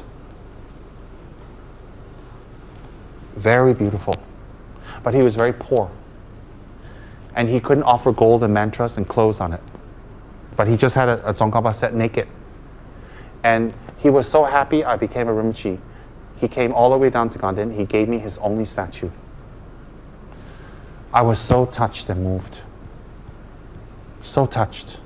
Very beautiful. But he was very poor. And he couldn't offer gold and mantras and clothes on it. But he just had a Tsongkhapa set naked. And he was so happy I became a Rinpoche. He came all the way down to Ganden. He gave me his only statue. I was so touched and moved. So touched.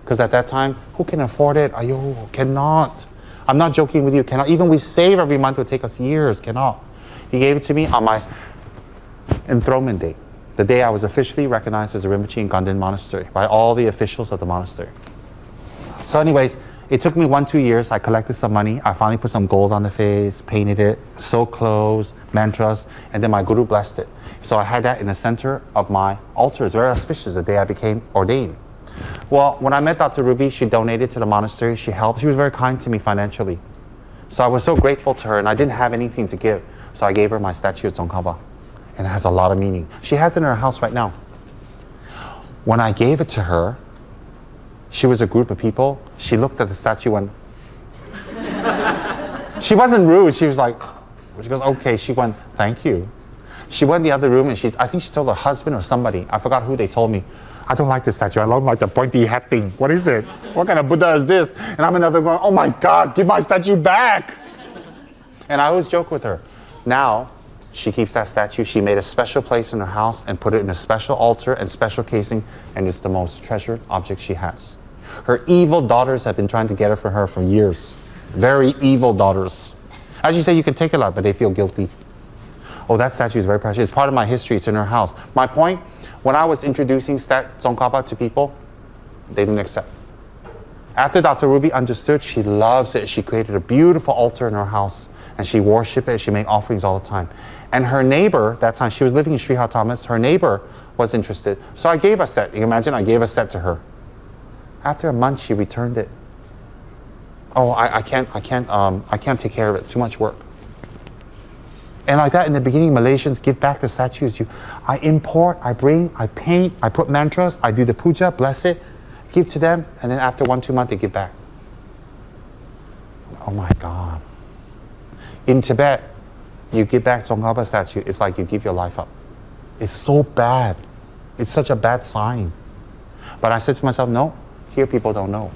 Because at that time, who can afford it? Ayo, cannot. I'm not joking with you, cannot. Even we save every month, it would take us years, cannot. He gave it to me on my enthronement day. The day I was officially recognized as a Rinpoche in Ganden Monastery by all the officials of the monastery. So anyways, it took me 1-2 years. I collected some money. I finally put some gold on the face, painted it, sewed clothes, mantras, and then my guru blessed it. So I had that in the center of my altar. It's very auspicious the day I became ordained. Well, when I met Dr. Ruby, she donated to the monastery. She helped. She was very kind to me financially. So I was so grateful to her, and I didn't have anything to give. So I gave her my statue of Tsongkhapa. And it has a lot of meaning. She has it in her house right now. When I gave it to her, she was a group of people. She looked at the statue and she wasn't rude. She was like, she goes, okay. She went, thank you. She went in the other room and I think she told her husband or somebody. I forgot who they told me. I don't like this statue. I don't like the pointy hat thing. What is it? What kind of Buddha is this? And I'm another going, oh my God, give my statue back. And I always joke with her. Now, she keeps that statue. She made a special place in her house and put it in a special altar and special casing, and it's the most treasured object she has. Her evil daughters have been trying to get it for her for years. Very evil daughters. As you say, you can take it out, but they feel guilty. Oh, that statue is very precious. It's part of my history. It's in her house. My point, when I was introducing Tsongkhapa to people, they didn't accept. After Dr. Ruby understood, she loves it. She created a beautiful altar in her house, and she worshiped it. She made offerings all the time. And her neighbor, that time she was living in Sri Har Thomas, her neighbor was interested. So I gave a set. You can imagine, I gave a set to her. After a month, she returned it. Oh, I can't take care of it. Too much work. And like that, in the beginning, Malaysians give back the statues. I import, I bring, I paint, I put mantras, I do the puja, bless it, give to them, and then after 1-2 months, they give back. Oh my God. In Tibet, you give back Tsongkhapa statue, it's like you give your life up. It's so bad. It's such a bad sign. But I said to myself, no, here people don't know.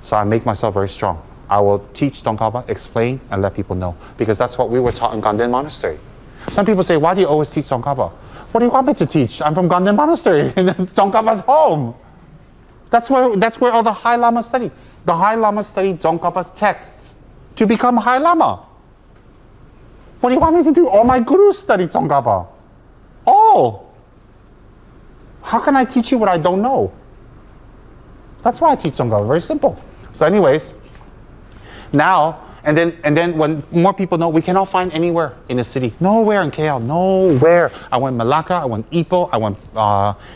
So I make myself very strong. I will teach Tsongkhapa, explain, and let people know. Because that's what we were taught in Ganden Monastery. Some people say, why do you always teach Tsongkhapa? What do you want me to teach? I'm from Ganden Monastery, and Tsongkhapa's home. That's where all the High Lamas study. The High Lamas study Tsongkhapa's texts to become High Lama. What do you want me to do? All my gurus study Tsongkhapa. All. How can I teach you what I don't know? That's why I teach Tsongkhapa. Very simple. So anyways, now, and then when more people know, we cannot find anywhere in the city. Nowhere in KL. Nowhere. I went Malacca, I went Ipoh, I went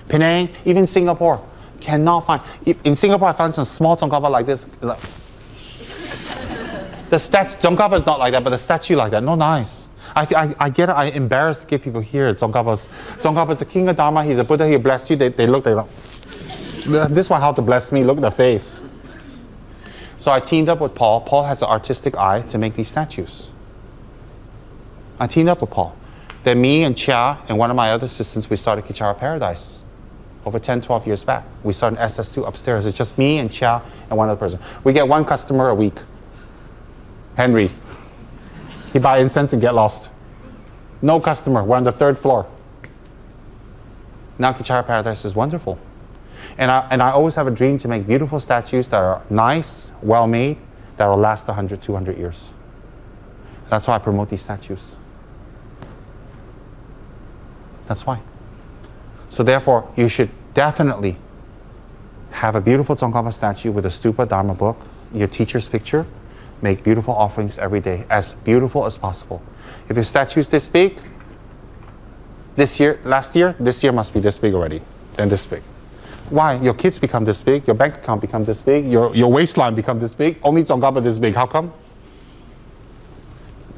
Penang, even Singapore. Cannot find. In Singapore, I found some small Tsongkhapa like this. The statue, Tsongkhapa is not like that, but the statue like that, no nice. I get it, I embarrassed to give people here. Tsongkhapa's the king of Dharma, he's a Buddha, he blessed you, they look, this one how to bless me, look at the face. So I teamed up with Paul. Paul has an artistic eye to make these statues. I teamed up with Paul. Then me and Chia and one of my other assistants, we started Kechara Paradise over 10, 12 years back. We started SS2 upstairs. It's just me and Chia and one other person. We get one customer a week. Henry. He buy incense and get lost. No customer. We're on the 3rd floor. Now Kechara Paradise is wonderful. And I always have a dream to make beautiful statues that are nice, well made, that will last 100, 200 years. That's why I promote these statues. That's why. So therefore, you should definitely have a beautiful Tsongkhapa statue with a stupa Dharma book, your teacher's picture, make beautiful offerings every day, as beautiful as possible. If your statue is this big, this year must be this big already, then this big. Why? Your kids become this big, your bank account become this big, your waistline become this big, only Tsongkhapa this big. How come?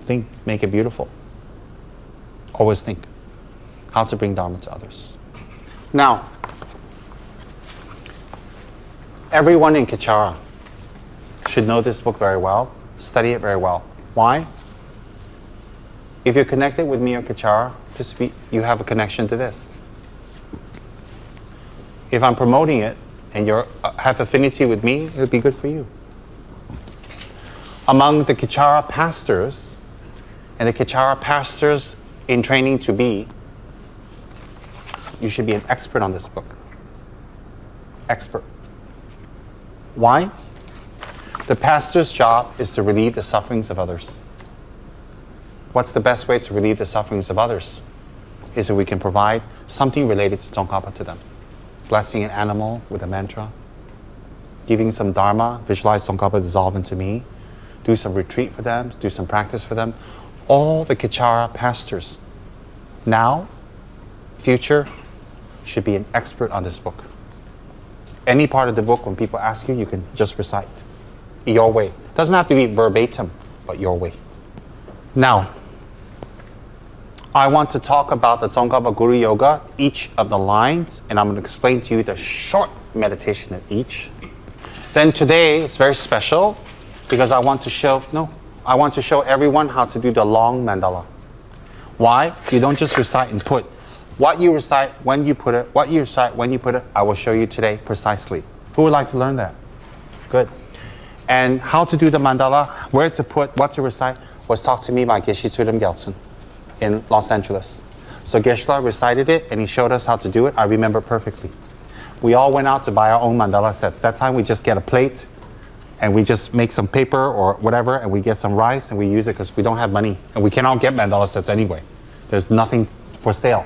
Think, make it beautiful. Always think how to bring Dharma to others. Now, everyone in Kechara should know this book very well, study it very well. Why? If you're connected with me or Kechara, you have a connection to this. If I'm promoting it and you have affinity with me, it would be good for you. Among the Kechara pastors and the Kechara pastors in training to be, you should be an expert on this book. Expert. Why? The pastor's job is to relieve the sufferings of others. What's the best way to relieve the sufferings of others? Is that we can provide something related to Tsongkhapa to them. Blessing an animal with a mantra, giving some Dharma, visualize Tsongkhapa dissolve into me, do some retreat for them, do some practice for them. All the Kechara pastors, now, future, should be an expert on this book. Any part of the book, when people ask you, you can just recite your way. It doesn't have to be verbatim, but your way. Now, I want to talk about the Tsongkhapa Guru Yoga, each of the lines, and I'm going to explain to you the short meditation of each. Then today, it's very special because I want to show everyone how to do the long mandala. Why? You don't just recite and put. What you recite, when you put it, what you recite, when you put it, I will show you today precisely. Who would like to learn that? Good. And how to do the mandala, where to put, what to recite, was taught to me by Geshe Tsurim Gyaltsen in Los Angeles. So Geshe recited it and he showed us how to do it. I remember perfectly. We all went out to buy our own mandala sets. That time we just get a plate and we just make some paper or whatever and we get some rice and we use it because we don't have money and we cannot get mandala sets anyway. There's nothing for sale.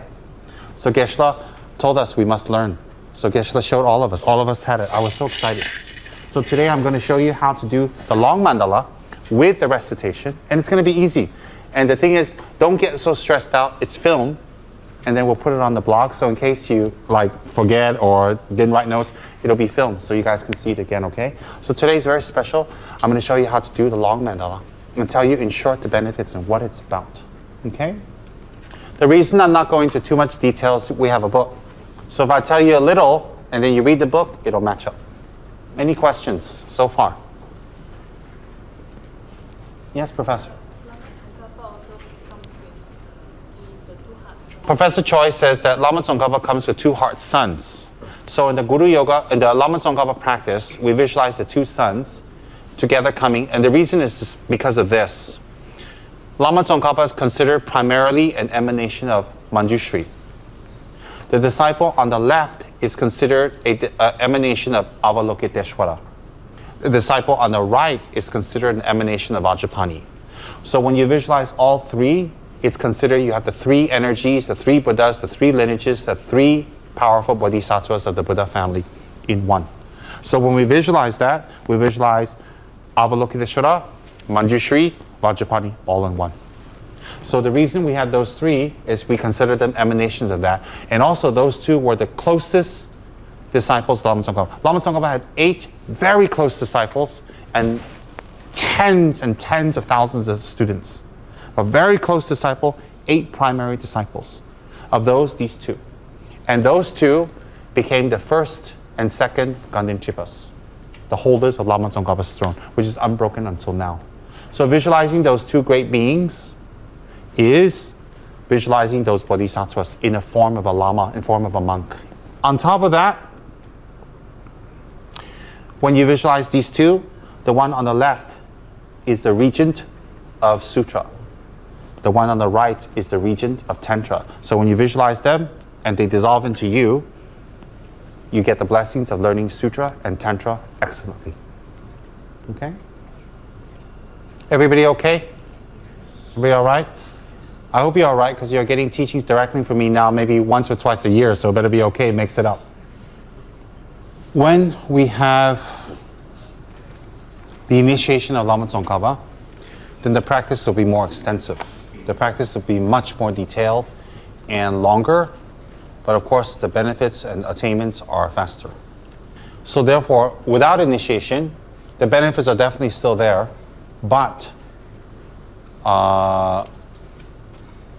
So Geshe told us we must learn. So Geshe showed all of us. All of us had it. I was so excited. So today I'm going to show you how to do the long mandala with the recitation, and it's going to be easy. And the thing is, don't get so stressed out. It's filmed, and then we'll put it on the blog. So in case you forget or didn't write notes, it'll be filmed so you guys can see it again, okay? So today is very special. I'm going to show you how to do the long mandala and tell you in short the benefits and what it's about, okay? The reason I'm not going into too much details, we have a book. So if I tell you a little and then you read the book, it'll match up. Any questions so far? Yes, Professor. Lama Tsongkhapa also comes with the two hearts. Professor Choi says that Lama Tsongkhapa comes with two heart suns. So in the Guru Yoga, in the Lama Tsongkhapa practice, we visualize the two suns together coming, and the reason is just because of this. Lama Tsongkhapa is considered primarily an emanation of Manjushri. The disciple on the left is considered an emanation of Avalokiteshvara. The disciple on the right is considered an emanation of Vajrapani. So when you visualize all three, it's considered you have the three energies, the three Buddhas, the three lineages, the three powerful bodhisattvas of the Buddha family in one. So when we visualize that, we visualize Avalokiteshvara, Manjushri, Vajrapani all in one. So the reason we had those three is we consider them emanations of that. And also those two were the closest disciples of Lama Tsongkhapa. Lama Tsongkhapa had 8 very close disciples and tens and tens of thousands of students. A very close disciple, 8 primary disciples. Of those, these 2. And those 2 became the first and second Gandhin-Chipas, the holders of Lama Tsongkhapa's throne, which is unbroken until now. So visualizing those 2 great beings is visualizing those bodhisattvas in the form of a lama, in form of a monk. On top of that, when you visualize these 2, the one on the left is the regent of sutra. The one on the right is the regent of Tantra. So when you visualize them and they dissolve into you, you get the blessings of learning Sutra and Tantra excellently. Okay? Everybody okay? Everybody all right? I hope you're all right because you're getting teachings directly from me now maybe once or twice a year, so it better be okay, mix it up. When we have the initiation of Lama Tsongkhapa, then the practice will be more extensive. The practice will be much more detailed and longer, but of course the benefits and attainments are faster. So therefore, without initiation, the benefits are definitely still there, but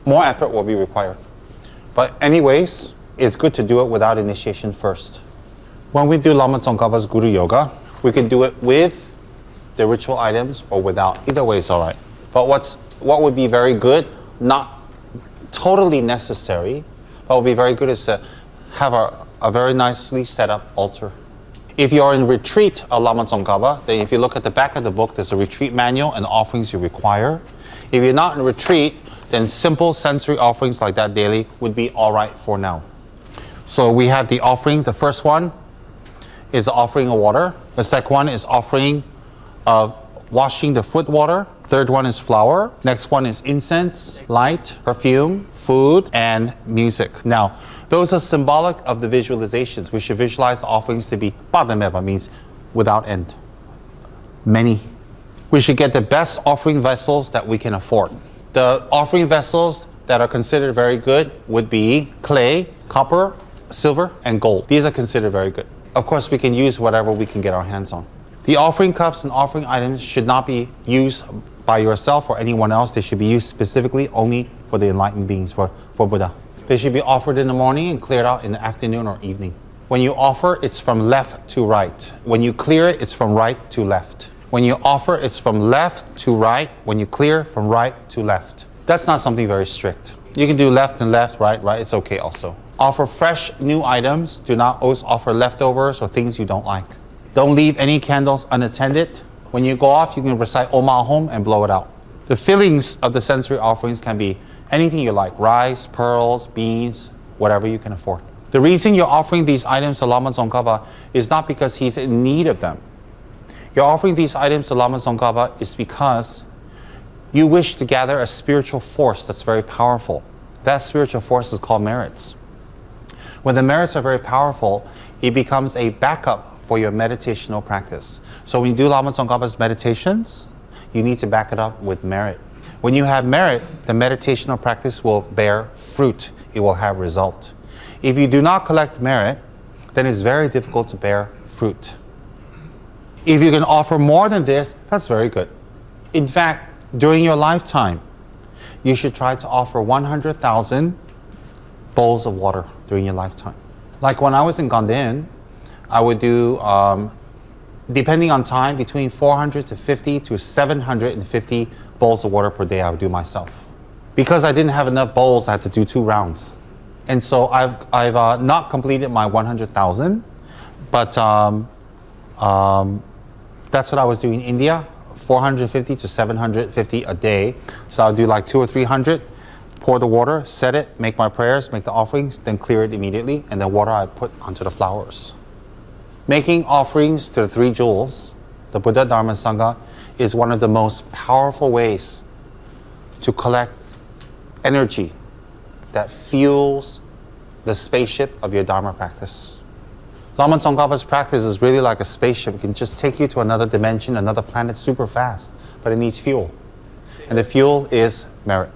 more effort will be required. But anyways, it's good to do it without initiation first. When we do Lama Tsongkhapa's Guru Yoga, we can do it with the ritual items or without. Either way is all right. But what would be very good, not totally necessary, but would be very good is to have a very nicely set up altar. If you're in retreat of Lama Tsongkhapa, then if you look at the back of the book, there's a retreat manual and offerings you require. If you're not in retreat, then simple sensory offerings like that daily would be all right for now. So we have the offering. The first one is the offering of water. The second one is offering of washing the foot water. Third one is flour. Next one is incense, light, perfume, food, and music. Now, those are symbolic of the visualizations. We should visualize the offerings to be padameva, means without end. Many. We should get the best offering vessels that we can afford. The offering vessels that are considered very good would be clay, copper, silver, and gold. These are considered very good. Of course, we can use whatever we can get our hands on. The offering cups and offering items should not be used by yourself or anyone else. They should be used specifically only for the enlightened beings, for Buddha. They should be offered in the morning and cleared out in the afternoon or evening. When you offer, it's from left to right. When you clear it, it's from right to left. When you offer, it's from left to right. When you clear, from right to left. That's not something very strict. You can do left and left, right, right. It's okay also. Offer fresh, new items. Do not always offer leftovers or things you don't like. Don't leave any candles unattended. When you go off, you can recite Om Ahom and blow it out. The fillings of the sensory offerings can be anything you like. Rice, pearls, beans, whatever you can afford. The reason you're offering these items to Lama Tsongkhapa is not because he's in need of them. You're offering these items to Lama Tsongkhapa is because you wish to gather a spiritual force that's very powerful. That spiritual force is called merits. When the merits are very powerful, it becomes a backup for your meditational practice. So when you do Lama Tsongkhapa's meditations, you need to back it up with merit. When you have merit, the meditational practice will bear fruit. It will have result. If you do not collect merit, then it's very difficult to bear fruit. If you can offer more than this, that's very good. In fact, during your lifetime, you should try to offer 100,000 bowls of water during your lifetime. Like when I was in Ganden, I would do, depending on time, between 450 to 750 bowls of water per day I would do myself. Because I didn't have enough bowls, I had to do 2 rounds. And so I've not completed my 100,000, but that's what I was doing in India, 450 to 750 a day. So I'll do like 200 or 300, pour the water, set it, make my prayers, make the offerings, then clear it immediately, and the water I put onto the flowers. Making offerings to the 3 jewels, the Buddha, Dharma, Sangha, is one of the most powerful ways to collect energy that fuels the spaceship of your Dharma practice. Lama Tsongkhapa's practice is really like a spaceship. It can just take you to another dimension, another planet super fast, but it needs fuel. And the fuel is merit.